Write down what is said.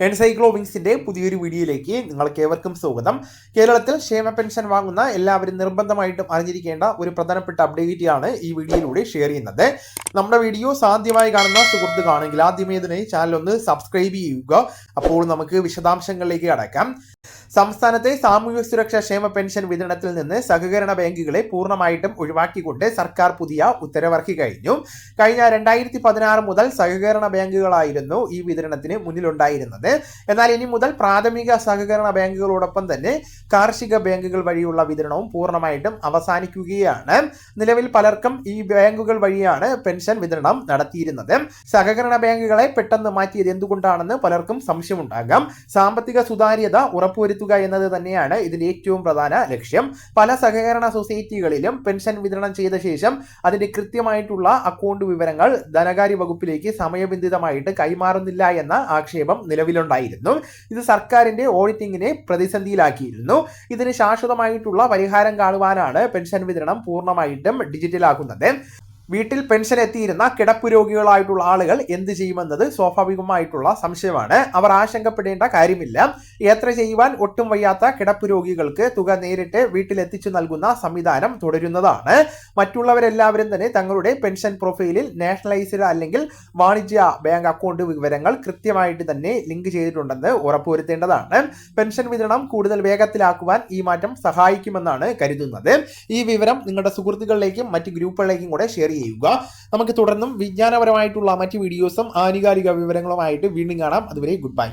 എൻസൈക്ലോ വിങ്സിന്റെ പുതിയൊരു വീഡിയോയിലേക്ക് നിങ്ങൾക്ക് ഏവർക്കും സ്വാഗതം. കേരളത്തിൽ ക്ഷേമ പെൻഷൻ വാങ്ങുന്ന എല്ലാവരും നിർബന്ധമായിട്ടും അറിഞ്ഞിരിക്കേണ്ട ഒരു പ്രധാനപ്പെട്ട അപ്ഡേറ്റ് ആണ് ഈ വീഡിയോയിലൂടെ ഷെയർ ചെയ്യുന്നത്. നമ്മുടെ വീഡിയോ സാധ്യമായി കാണുന്ന സുഹൃത്തുക്കളാണെങ്കിൽ ആദ്യമേ തന്നെ ചാനൽ ഒന്ന് സബ്സ്ക്രൈബ് ചെയ്യുക. അപ്പോൾ നമുക്ക് വിശദാംശങ്ങളിലേക്ക് കടക്കാം. സംസ്ഥാനത്തെ സാമൂഹ്യ സുരക്ഷാ ക്ഷേമ പെൻഷൻ വിതരണത്തിൽ നിന്ന് സഹകരണ ബാങ്കുകളെ പൂർണ്ണമായിട്ടും ഒഴിവാക്കിക്കൊണ്ട് സർക്കാർ പുതിയ ഉത്തരവിറക്കി കഴിഞ്ഞു. കഴിഞ്ഞ 2016 മുതൽ സഹകരണ ബാങ്കുകളായിരുന്നു ഈ വിതരണത്തിന് മുന്നിലുണ്ടായിരുന്നത്. എന്നാൽ ഇനി മുതൽ പ്രാഥമിക സഹകരണ ബാങ്കുകളോടൊപ്പം തന്നെ കാർഷിക ബാങ്കുകൾ വഴിയുള്ള വിതരണവും പൂർണ്ണമായിട്ടും അവസാനിക്കുകയാണ്. നിലവിൽ പലർക്കും ഈ ബാങ്കുകൾ വഴിയാണ് പെൻഷൻ വിതരണം നടത്തിയിരുന്നത്. സഹകരണ ബാങ്കുകളെ പെട്ടെന്ന് മാറ്റിയത് എന്തുകൊണ്ടാണെന്ന് പലർക്കും സംശയമുണ്ടാകാം. സാമ്പത്തിക സുതാര്യത ഉറപ്പുവരുത്തുക എന്നത് തന്നെയാണ് ഇതിന്റെ ഏറ്റവും പ്രധാന ലക്ഷ്യം. പല സഹകരണ സൊസൈറ്റികളിലും പെൻഷൻ വിതരണം ചെയ്ത ശേഷം അതിന്റെ കൃത്യമായിട്ടുള്ള അക്കൗണ്ട് വിവരങ്ങൾ ധനകാര്യ വകുപ്പിലേക്ക് സമയബന്ധിതമായിട്ട് കൈമാറുന്നില്ല എന്ന ആക്ഷേപം നിലവിലുണ്ടായിരുന്നു. ഇത് സർക്കാരിന്റെ ഓഡിറ്റിംഗിനെ പ്രതിസന്ധിയിലാക്കിയിരുന്നു. ഇതിന് ശാശ്വതമായിട്ടുള്ള പരിഹാരം കാണുവാനാണ് പെൻഷൻ വിതരണം പൂർണ്ണമായിട്ടും ഡിജിറ്റലാക്കുന്നത്. വീട്ടിൽ പെൻഷൻ എത്തിയിരുന്ന കിടപ്പ് രോഗികളായിട്ടുള്ള ആളുകൾ എന്ത് ചെയ്യുമെന്നത് സ്വാഭാവികമായിട്ടുള്ള സംശയമാണ്. അവർ ആശങ്കപ്പെടേണ്ട കാര്യമില്ല. യാത്ര ചെയ്യുവാൻ ഒട്ടും വയ്യാത്ത കിടപ്പ് രോഗികൾക്ക് തുക നേരിട്ട് വീട്ടിലെത്തിച്ചു നൽകുന്ന സംവിധാനം തുടരുന്നതാണ്. മറ്റുള്ളവരെല്ലാവരും തന്നെ തങ്ങളുടെ പെൻഷൻ പ്രൊഫൈലിൽ നാഷണലൈസ്ഡ് അല്ലെങ്കിൽ വാണിജ്യ ബാങ്ക് അക്കൗണ്ട് വിവരങ്ങൾ കൃത്യമായിട്ട് തന്നെ ലിങ്ക് ചെയ്തിട്ടുണ്ടെന്ന് ഉറപ്പുവരുത്തേണ്ടതാണ്. പെൻഷൻ വിതരണം കൂടുതൽ വേഗത്തിലാക്കുവാൻ ഈ മാറ്റം സഹായിക്കുമെന്നാണ് കരുതുന്നത്. ഈ വിവരം നിങ്ങളുടെ സുഹൃത്തുക്കളിലേക്കും മറ്റ് ഗ്രൂപ്പുകളിലേക്കും കൂടെ ഷെയർ ചെയ്യുക. നമുക്ക് തുടർന്നും വിജ്ഞാനപരമായിട്ടുള്ള മറ്റ് വീഡിയോസും ആനുകാലിക വിവരങ്ങളുമായിട്ട് വീണ്ടും കാണാം. അതുവരെ ഗുഡ് ബൈ.